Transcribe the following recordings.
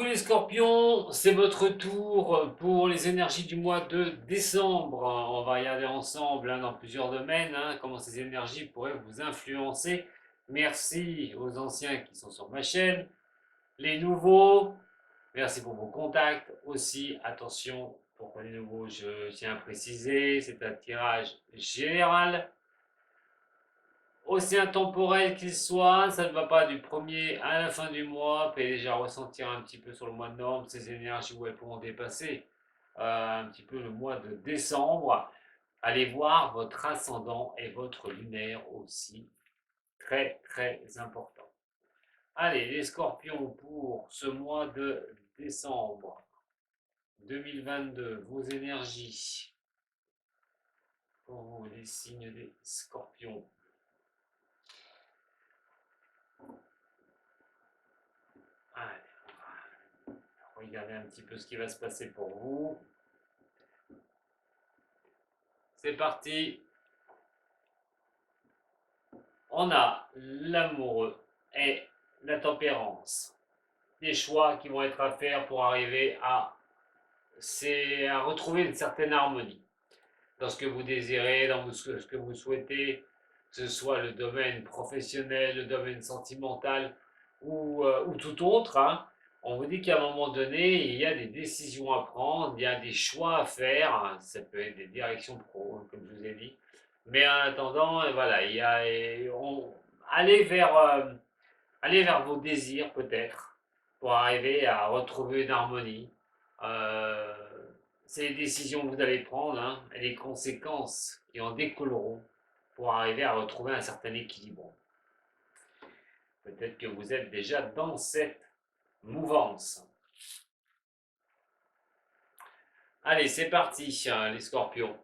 les scorpions, c'est votre tour pour les énergies du mois de décembre. On va regarder ensemble dans plusieurs domaines comment ces énergies pourraient vous influencer. Merci aux anciens qui sont sur ma chaîne. Les nouveaux, merci pour vos contacts. Aussi, attention, pour les nouveaux, je tiens à préciser, c'est un tirage général. Aussi intemporel qu'il soit, ça ne va pas du premier à la fin du mois. Vous pouvez déjà ressentir un petit peu sur le mois de novembre ces énergies où elles pourront dépasser un petit peu le mois de décembre. Allez voir votre ascendant et votre lunaire aussi. Très très important. Allez, les scorpions pour ce mois de décembre 2022, vos énergies pour vous, les signes des scorpions. Allez, regardez un petit peu ce qui va se passer pour vous. C'est parti. On a l'amoureux et la tempérance. Des choix qui vont être à faire pour arriver à retrouver une certaine harmonie dans ce que vous désirez, dans ce que vous souhaitez, que ce soit le domaine professionnel, le domaine sentimental ou tout autre. On vous dit qu'à un moment donné, il y a des décisions à prendre, il y a des choix à faire, ça peut être des directions pro, comme je vous ai dit. Mais en attendant, voilà, allez allez vers vos désirs peut-être, pour arriver à retrouver une harmonie. Euh, c'est les décisions que vous allez prendre et les conséquences qui en découleront pour arriver à retrouver un certain équilibre. Peut-être que vous êtes déjà dans cette mouvance. Allez, c'est parti, les scorpions.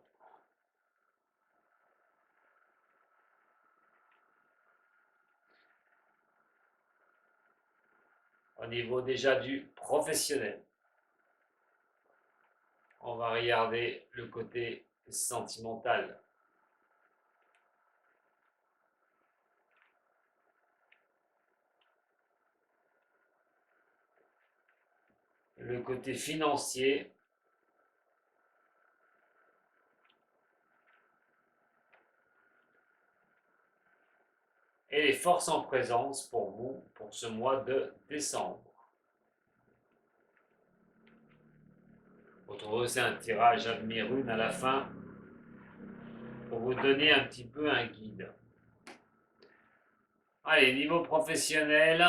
Au niveau déjà du professionnel, on va regarder le côté sentimental. Le côté financier. Et les forces en présence pour vous pour ce mois de décembre. Retrouvez aussi un tirage à demi-rune à la fin pour vous donner un petit peu un guide. Allez, niveau professionnel.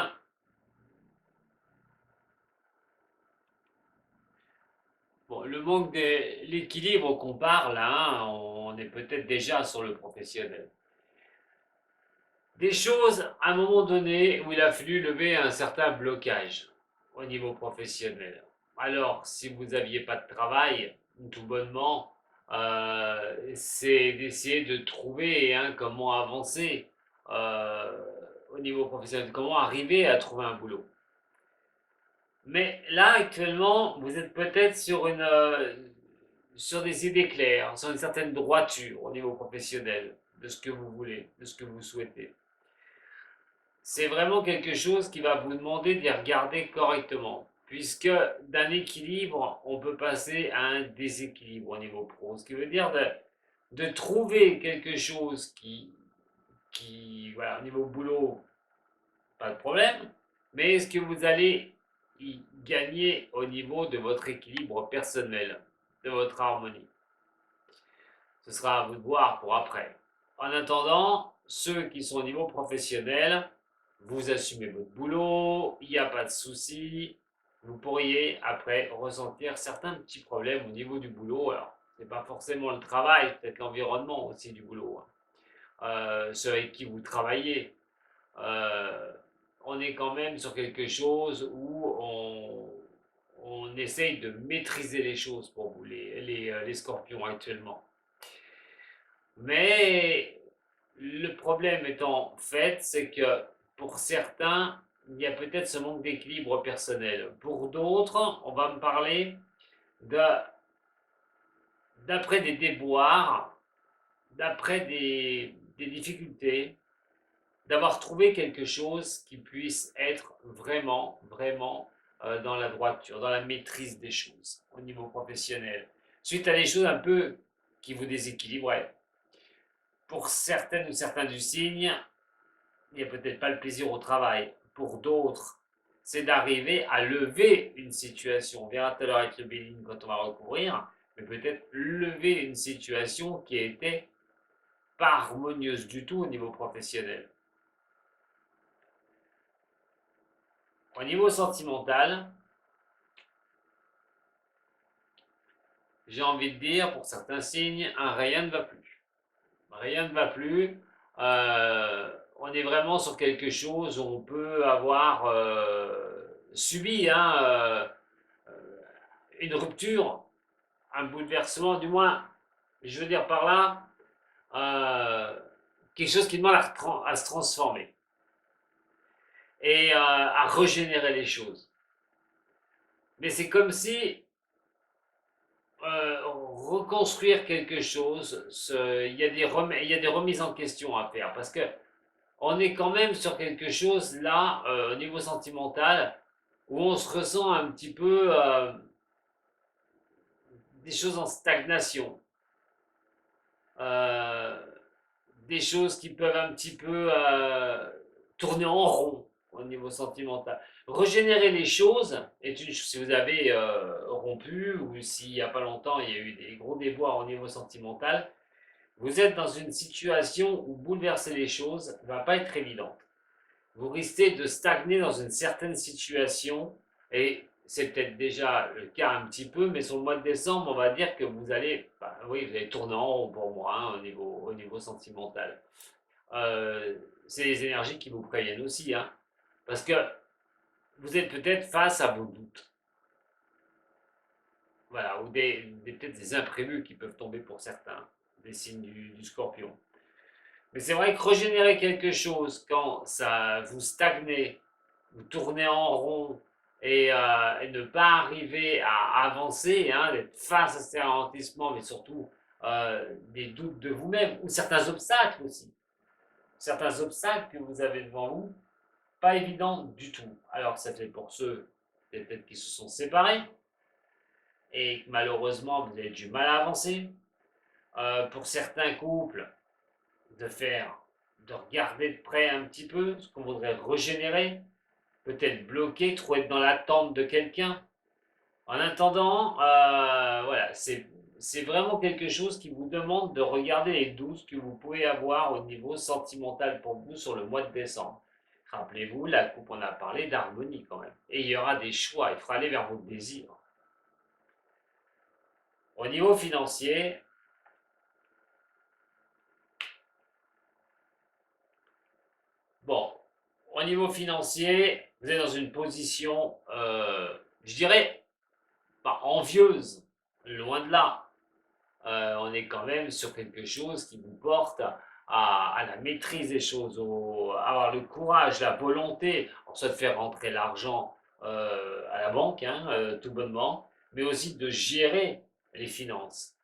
Bon, le manque de l'équilibre qu'on parle, on est peut-être déjà sur le professionnel. Des choses, à un moment donné, où il a fallu lever un certain blocage au niveau professionnel. Alors, si vous n'aviez pas de travail, tout bonnement, c'est d'essayer de trouver comment avancer au niveau professionnel, comment arriver à trouver un boulot. Mais là, actuellement, vous êtes peut-être sur des idées claires, sur une certaine droiture au niveau professionnel de ce que vous voulez, de ce que vous souhaitez. C'est vraiment quelque chose qui va vous demander d'y regarder correctement, puisque d'un équilibre, on peut passer à un déséquilibre au niveau pro, ce qui veut dire de trouver quelque chose voilà, au niveau boulot, pas de problème, mais est-ce que vous allez y gagner au niveau de votre équilibre personnel, de votre harmonie? Ce sera à vous de voir pour après. En attendant, ceux qui sont au niveau professionnel, vous assumez votre boulot, il n'y a pas de souci. Vous pourriez après ressentir certains petits problèmes au niveau du boulot. Alors, ce n'est pas forcément le travail, peut-être l'environnement aussi du boulot. Ceux avec qui vous travaillez. Euh, on est quand même sur quelque chose où on essaye de maîtriser les choses pour vous, les scorpions actuellement. Mais le problème étant fait, c'est que pour certains, il y a peut-être ce manque d'équilibre personnel. Pour d'autres, on va me parler d'après des déboires, d'après des difficultés, d'avoir trouvé quelque chose qui puisse être vraiment, vraiment dans la droiture, dans la maîtrise des choses au niveau professionnel. Suite à des choses un peu qui vous déséquilibrent, ouais. Pour certaines ou certains du signe, il n'y a peut-être pas le plaisir au travail. Pour d'autres, c'est d'arriver à lever une situation. On verra tout à l'heure avec le Béline quand on va recouvrir, mais peut-être lever une situation qui était pas harmonieuse du tout au niveau professionnel. Au niveau sentimental, j'ai envie de dire, pour certains signes, rien ne va plus. Rien ne va plus. On est vraiment sur quelque chose où on peut avoir subi une rupture, un bouleversement, du moins, je veux dire par là, quelque chose qui demande à se transformer et à régénérer les choses. Mais c'est comme si reconstruire quelque chose, il y a des remises en question à faire parce que on est quand même sur quelque chose là, au niveau sentimental, où on se ressent un petit peu des choses en stagnation, euh, des choses qui peuvent un petit peu tourner en rond au niveau sentimental. Régénérer les choses, si vous avez rompu ou s'il n'y a pas longtemps il y a eu des gros déboires au niveau sentimental, vous êtes dans une situation où bouleverser les choses ne va pas être évident. Vous risquez de stagner dans une certaine situation, et c'est peut-être déjà le cas un petit peu, mais sur le mois de décembre, on va dire que vous allez, oui, vous allez tourner en rond pour moi au niveau sentimental. Euh, c'est les énergies qui vous préviennent aussi, hein, parce que vous êtes peut-être face à vos doutes, voilà, ou peut-être des imprévus qui peuvent tomber pour certains, des signes du scorpion. Mais c'est vrai que régénérer quelque chose quand ça vous stagnez, vous tournez en rond et ne pas arriver à avancer, hein, d'être face à ces ralentissements, mais surtout des doutes de vous-même ou certains obstacles aussi. Certains obstacles que vous avez devant vous, pas évident du tout. Alors ça fait pour ceux peut-être qui se sont séparés et que malheureusement vous avez du mal à avancer. Pour certains couples, de regarder de près un petit peu ce qu'on voudrait régénérer, peut-être bloquer, trop être dans l'attente de quelqu'un. En attendant, voilà, c'est vraiment quelque chose qui vous demande de regarder les doutes que vous pouvez avoir au niveau sentimental pour vous sur le mois de décembre. Rappelez-vous, la coupe, on a parlé d'harmonie quand même. Et il y aura des choix, il faudra aller vers vos désirs. Au niveau financier, bon, au niveau financier, vous êtes dans une position, je dirais, pas envieuse, loin de là. On est quand même sur quelque chose qui vous porte à la maîtrise des choses, à avoir le courage, la volonté, soit de faire rentrer l'argent à la banque, hein, tout bonnement, mais aussi de gérer les finances,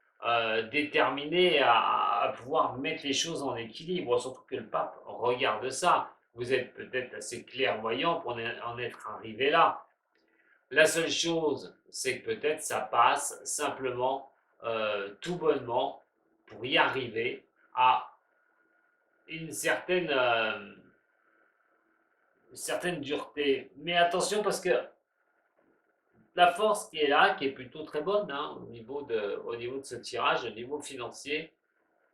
déterminé à pouvoir mettre les choses en équilibre, surtout que le pape regarde ça. Vous êtes peut-être assez clairvoyant pour en être arrivé là. La seule chose, c'est que peut-être ça passe simplement, tout bonnement, pour y arriver à une certaine dureté. Mais attention parce que la force qui est là, qui est plutôt très bonne hein, au niveau de ce tirage, au niveau financier,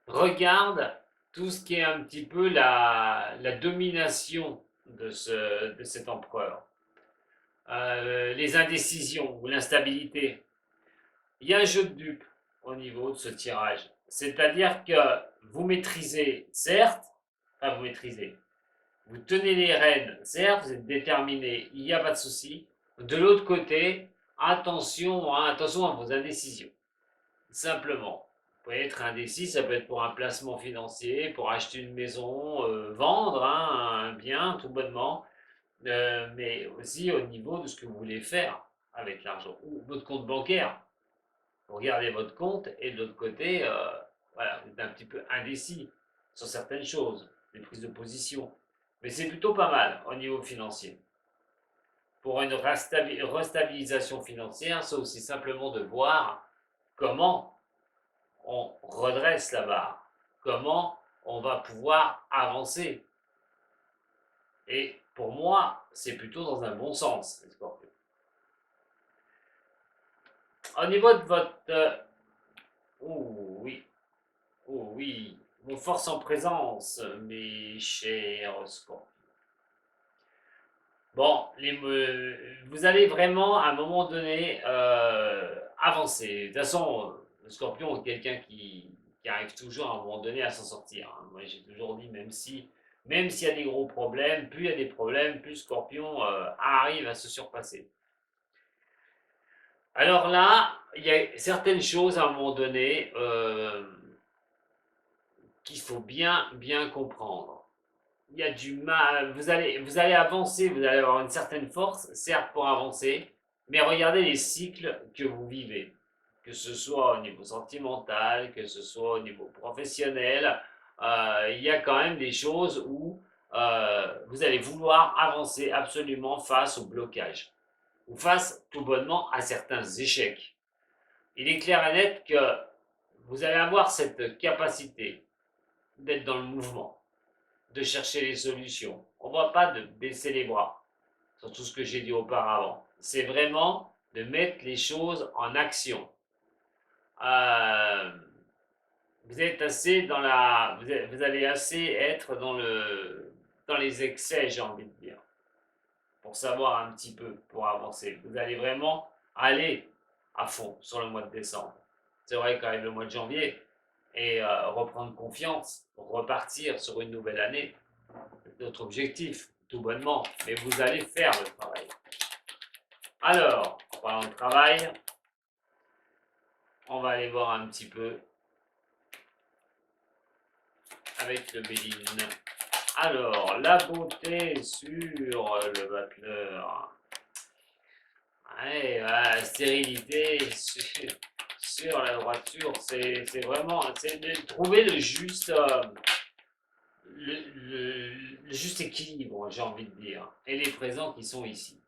regarde tout ce qui est un petit peu la domination de cet empereur. Les indécisions ou l'instabilité. Il y a un jeu de dupes au niveau de ce tirage. C'est-à-dire que vous maîtrisez, certes, enfin vous maîtrisez, vous tenez les rênes, certes, vous êtes déterminé, il n'y a pas de souci. De l'autre côté, attention, hein, attention à vos indécisions. Simplement, vous pouvez être indécis, ça peut être pour un placement financier, pour acheter une maison, vendre hein, un bien, tout bonnement, mais aussi au niveau de ce que vous voulez faire avec l'argent, ou votre compte bancaire. Vous regardez votre compte et de l'autre côté, voilà, vous êtes un petit peu indécis sur certaines choses, des prises de position. Mais c'est plutôt pas mal au niveau financier. pour une restabilisation financière, c'est aussi simplement de voir comment on redresse la barre, comment on va pouvoir avancer. Et pour moi, c'est plutôt dans un bon sens, les scorpions. Au niveau de votre... oh oui, oh oui, vos forces en présence, mes chers scorpions. Bon, vous allez vraiment, à un moment donné, avancer. De toute façon, le scorpion est quelqu'un qui arrive toujours, à un moment donné, à s'en sortir, hein. Moi, j'ai toujours dit, même s'il y a des gros problèmes, plus il y a des problèmes, plus le scorpion arrive à se surpasser. Alors là, il y a certaines choses, à un moment donné, qu'il faut bien comprendre. Il y a du mal, vous allez avancer, vous allez avoir une certaine force, certes pour avancer, mais regardez les cycles que vous vivez, que ce soit au niveau sentimental, que ce soit au niveau professionnel, il y a quand même des choses où vous allez vouloir avancer absolument face au blocage, ou face tout bonnement à certains échecs. Il est clair et net que vous allez avoir cette capacité d'être dans le mouvement, de chercher les solutions. On ne voit pas de baisser les bras sur tout ce que j'ai dit auparavant. C'est vraiment de mettre les choses en action. Euh, vous êtes assez dans la, vous allez assez être dans les excès, j'ai envie de dire, pour savoir un petit peu, pour avancer. Vous allez vraiment aller à fond sur le mois de décembre. C'est vrai qu'arrive le mois de janvier et reprendre confiance, repartir sur une nouvelle année, notre objectif, tout bonnement, mais vous allez faire le travail. Alors, en parlant de travail, on va aller voir un petit peu avec le Béline. Alors, la beauté sur le battleur. Ouais, la stérilité sur la droiture, c'est vraiment, c'est de trouver le juste, le juste équilibre, j'ai envie de dire, et les présents qui sont ici.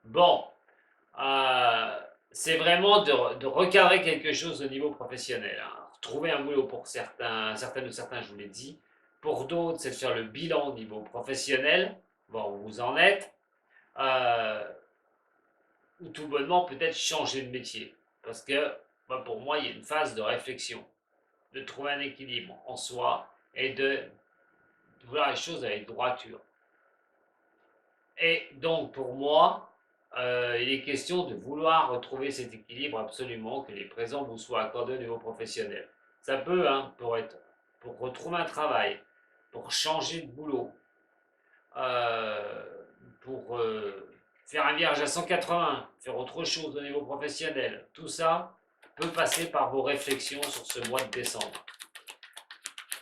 Bon, c'est vraiment de recadrer quelque chose au niveau professionnel, hein. Trouver un boulot pour certaines ou certains, je vous l'ai dit. Pour d'autres, c'est de faire le bilan au niveau professionnel, voir où vous en êtes. Ou tout bonnement peut-être changer de métier. Parce que pour moi, il y a une phase de réflexion, de trouver un équilibre en soi et de voir les choses avec droiture. Et donc pour moi, il est question de vouloir retrouver cet équilibre absolument, que les présents vous soient accordés au niveau professionnel. Ça peut, hein, pour retrouver un travail, pour changer de boulot, euh, pour faire un virage à 180, faire autre chose au niveau professionnel, tout ça peut passer par vos réflexions sur ce mois de décembre.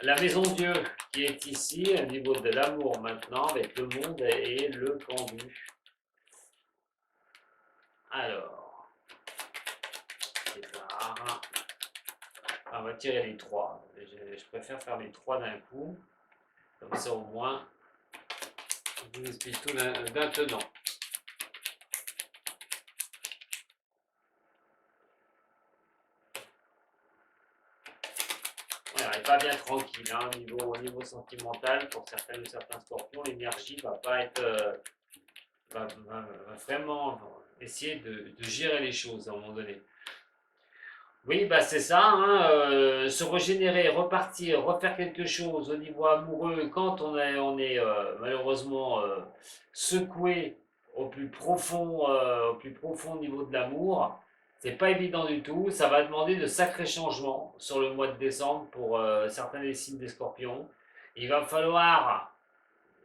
La maison Dieu qui est ici, au niveau de l'amour maintenant, avec le monde et le pendu. Alors, on va tirer les trois. Je préfère faire les trois d'un coup, comme ça au moins, je vous explique tout d'un tenant. Ouais, elle n'est pas bien tranquille, hein, au niveau sentimental, pour certaines ou certains scorpions, l'énergie va pas être. Va vraiment essayer de gérer les choses à un moment donné. Oui, bah c'est ça, hein, se régénérer, repartir, refaire quelque chose au niveau amoureux, quand on est malheureusement secoué au plus profond niveau de l'amour, c'est pas évident du tout. Ça va demander de sacrés changements sur le mois de décembre pour certains des signes des scorpions. Il va falloir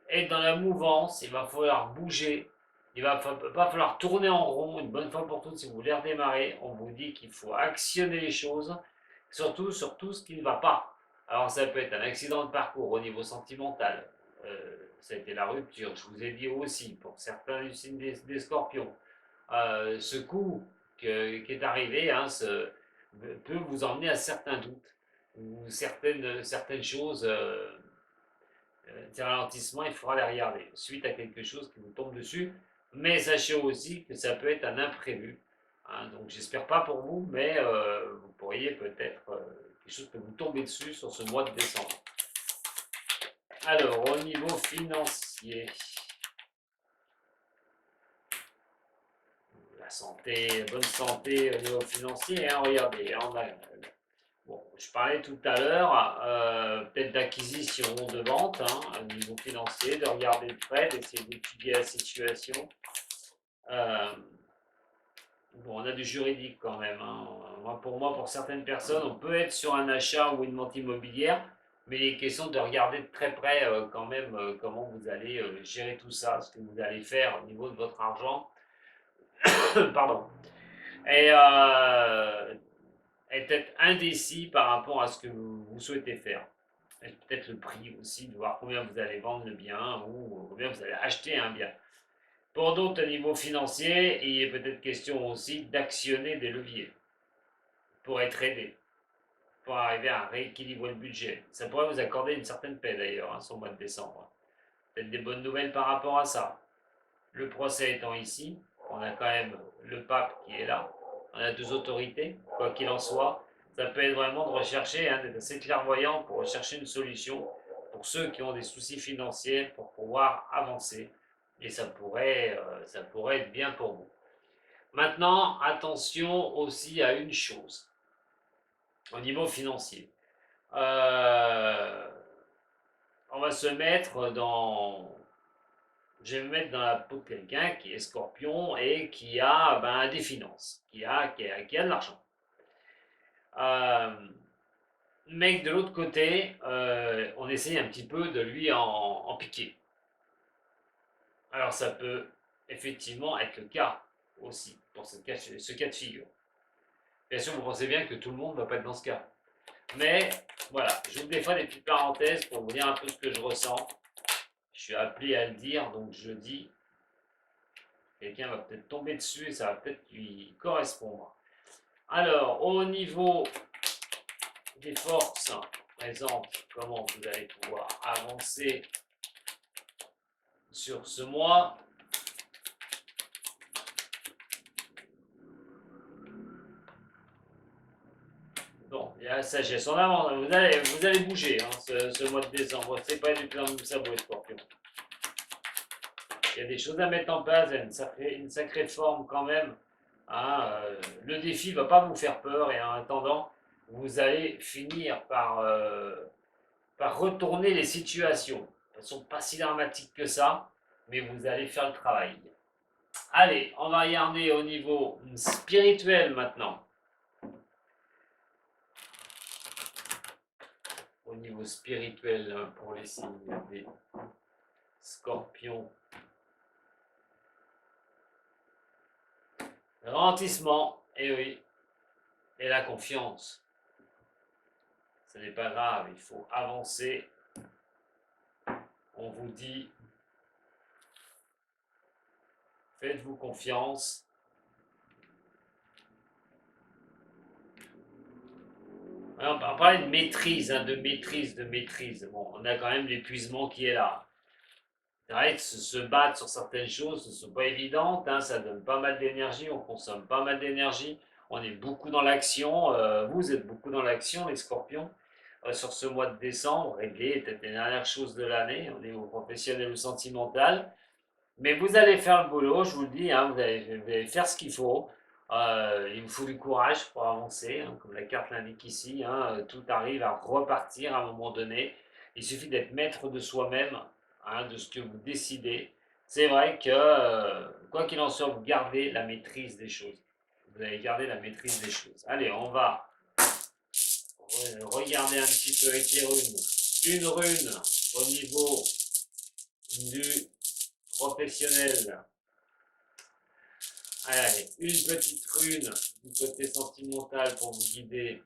être dans la mouvance, il va falloir bouger, il va pas falloir tourner en rond une bonne fois pour toutes si vous voulez redémarrer. On vous dit qu'il faut actionner les choses, surtout sur tout ce qui ne va pas. Alors ça peut être un accident de parcours au niveau sentimental, ça a été la rupture, je vous ai dit aussi, pour certains du signe des scorpions. Ce coup qui est arrivé hein, peut vous emmener à certains doutes ou certaines choses des ralentissements, il faudra les regarder. Suite à quelque chose qui vous tombe dessus, Mais sachez aussi que ça peut être un imprévu. Hein, donc j'espère pas pour vous, mais vous pourriez peut-être, quelque chose peut vous tomber dessus sur ce mois de décembre. Alors, au niveau financier, la santé, la bonne santé au niveau financier, hein, regardez, hein, bon, je parlais tout à l'heure, peut-être d'acquisition, de vente, hein, au niveau financier, de regarder de près, d'essayer d'étudier la situation. Euh, bon, on a du juridique quand même. Hein. Pour moi, pour certaines personnes, on peut être sur un achat ou une vente immobilière, mais il est question de regarder de très près quand même comment vous allez gérer tout ça, ce que vous allez faire au niveau de votre argent. Pardon. Et, peut-être indécis par rapport à ce que vous souhaitez faire. Et peut-être le prix aussi, de voir combien vous allez vendre le bien ou combien vous allez acheter un bien. Pour d'autres, au niveau financier, il est peut-être question aussi d'actionner des leviers pour être aidé, pour arriver à rééquilibrer le budget. Ça pourrait vous accorder une certaine paix d'ailleurs, hein, sur le mois de décembre. Peut-être des bonnes nouvelles par rapport à ça. Le procès étant ici, on a quand même le pape qui est là, on a deux autorités, quoi qu'il en soit. Ça peut être vraiment de rechercher, hein, d'être assez clairvoyant pour rechercher une solution pour ceux qui ont des soucis financiers pour pouvoir avancer. Et ça pourrait être bien pour vous. Maintenant, attention aussi à une chose au niveau financier. Euh, on va se mettre dans. Je vais me mettre dans la peau de quelqu'un qui est scorpion et qui a des finances, qui a de l'argent. Euh, mais que de l'autre côté, on essaye un petit peu de lui en piquer. Alors ça peut effectivement être le cas aussi pour ce cas de figure. Bien sûr, vous pensez bien que tout le monde ne va pas être dans ce cas. Mais voilà, j'ouvre des fois des petites parenthèses pour vous dire un peu ce que je ressens. Je suis appelé à le dire, donc je dis, quelqu'un va peut-être tomber dessus et ça va peut-être lui correspondre. Alors, au niveau des forces présentes, comment vous allez pouvoir avancer sur ce mois? Bon, il y a la sagesse en avant. Vous allez bouger hein, ce mois de décembre. C'est pas du plan de sabot, Scorpion. Il y a des choses à mettre en place, il y a une sacrée forme quand même. Hein, le défi ne va pas vous faire peur et en attendant, vous allez finir par retourner les situations. Elles ne sont pas si dramatiques que ça, mais vous allez faire le travail. Allez, on va regarder au niveau spirituel maintenant. Au niveau spirituel pour les signes des scorpions. Ralentissement, et oui, et la confiance. Ce n'est pas grave, il faut avancer. On vous dit, faites-vous confiance. Alors, on va parler de maîtrise, hein, de maîtrise. Bon, on a quand même l'épuisement qui est là. C'est vrai que se battre sur certaines choses ne sont pas évidentes, hein, ça donne pas mal d'énergie, on consomme pas mal d'énergie, on est beaucoup dans l'action, vous êtes beaucoup dans l'action, les scorpions, sur ce mois de décembre, régler peut-être les dernières choses de l'année, au niveau professionnel ou sentimental. Mais vous allez faire le boulot, je vous le dis, hein, vous allez faire ce qu'il faut. Il vous faut du courage pour avancer, hein, comme la carte l'indique ici. Hein, tout arrive à repartir à un moment donné. Il suffit d'être maître de soi-même, hein, de ce que vous décidez. C'est vrai que, quoi qu'il en soit, vous gardez la maîtrise des choses. Vous allez garder la maîtrise des choses. Allez, on va regarder un petit peu avec les runes. Une rune au niveau du professionnel. Allez, une petite rune du côté sentimental pour vous guider.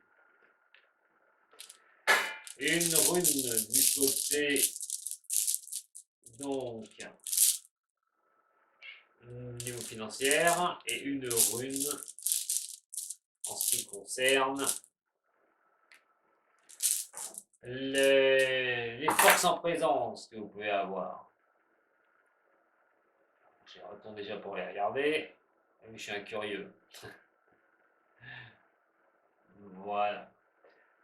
Une rune du côté, donc, niveau financière. Et une rune en ce qui concerne les forces en présence que vous pouvez avoir. J'ai a-t-on déjà pour les regarder? Ah oui, je suis un curieux. Voilà.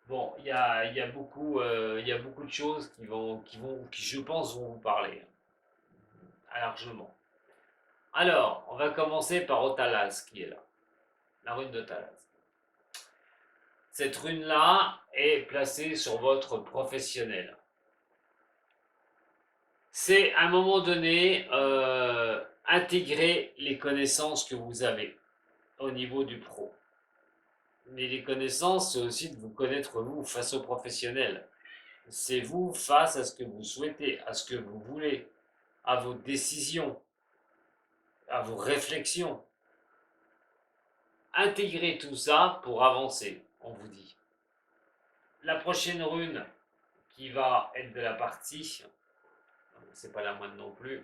Bon, il y a beaucoup de choses qui, je pense, vont vous parler largement. Alors, on va commencer par Otalas qui est là, la rune d'Otalas. Cette rune-là est placée sur votre professionnel. C'est à un moment donné intégrer les connaissances que vous avez au niveau du pro. Mais les connaissances, c'est aussi de vous connaître vous face aux professionnels. C'est vous face à ce que vous souhaitez, à ce que vous voulez, à vos décisions, à vos réflexions. Intégrez tout ça pour avancer, on vous dit. La prochaine rune qui va être de la partie, c'est pas la moindre non plus,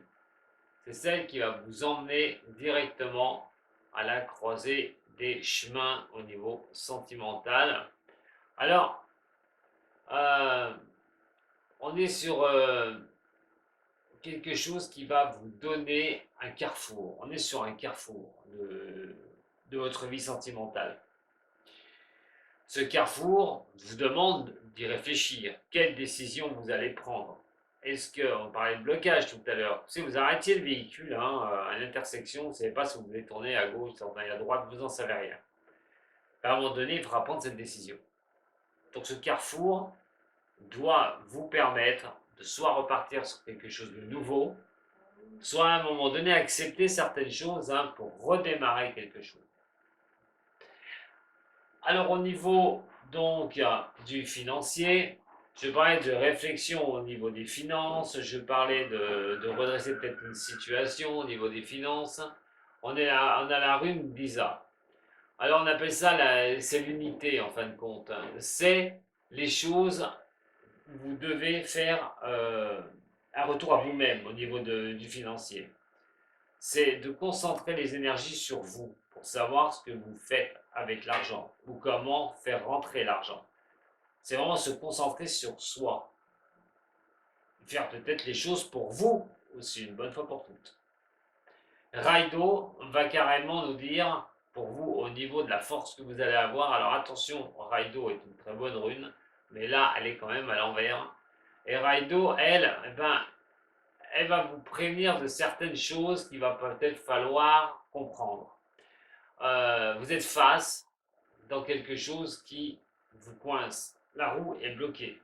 c'est celle qui va vous emmener directement à la croisée des chemins au niveau sentimental. Alors, on est sur quelque chose qui va vous donner un carrefour. On est sur un carrefour de votre vie sentimentale. Ce carrefour vous demande d'y réfléchir. Quelle décision vous allez prendre? Est-ce que, on parlait de blocage tout à l'heure, si vous arrêtiez le véhicule à l'intersection, vous ne savez pas si vous voulez tourner à gauche, tourner à droite, vous n'en savez rien. À un moment donné, il faudra prendre cette décision. Donc ce carrefour doit vous permettre de soit repartir sur quelque chose de nouveau, soit à un moment donné accepter certaines choses pour redémarrer quelque chose. Alors au niveau donc du financier, je parlais de réflexion au niveau des finances, je parlais de redresser peut-être une situation au niveau des finances. On a la rune d'Isa. Alors on appelle ça, c'est l'unité en fin de compte. C'est les choses où vous devez faire un retour à vous-même au niveau du financier. C'est de concentrer les énergies sur vous pour savoir ce que vous faites avec l'argent ou comment faire rentrer l'argent. C'est vraiment se concentrer sur soi. Faire peut-être les choses pour vous aussi, une bonne fois pour toutes. Raido va carrément nous dire, pour vous, au niveau de la force que vous allez avoir, alors attention, Raido est une très bonne rune, mais là, elle est quand même à l'envers. Et Raido, elle, elle va vous prévenir de certaines choses qu'il va peut-être falloir comprendre. Vous êtes face dans quelque chose qui vous coince. La roue est bloquée.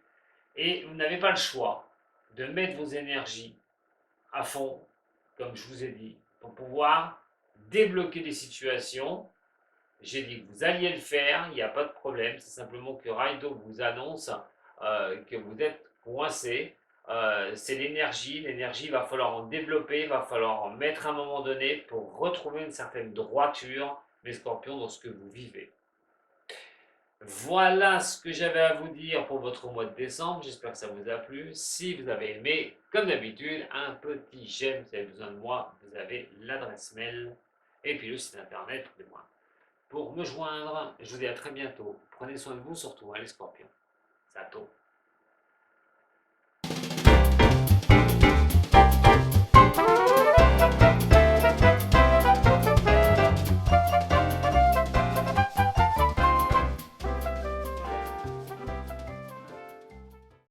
Et vous n'avez pas le choix de mettre vos énergies à fond, comme je vous ai dit, pour pouvoir débloquer des situations. J'ai dit que vous alliez le faire, il n'y a pas de problème. C'est simplement que Raido vous annonce que vous êtes coincé. C'est l'énergie. L'énergie, il va falloir en développer, il va falloir en mettre à un moment donné pour retrouver une certaine droiture, les scorpions, dans ce que vous vivez. Voilà ce que j'avais à vous dire pour votre mois de décembre. J'espère que ça vous a plu. Si vous avez aimé, comme d'habitude, un petit j'aime. Si vous avez besoin de moi, vous avez l'adresse mail et puis le site internet de moi. Pour me joindre, je vous dis à très bientôt. Prenez soin de vous surtout, les scorpions. Sato.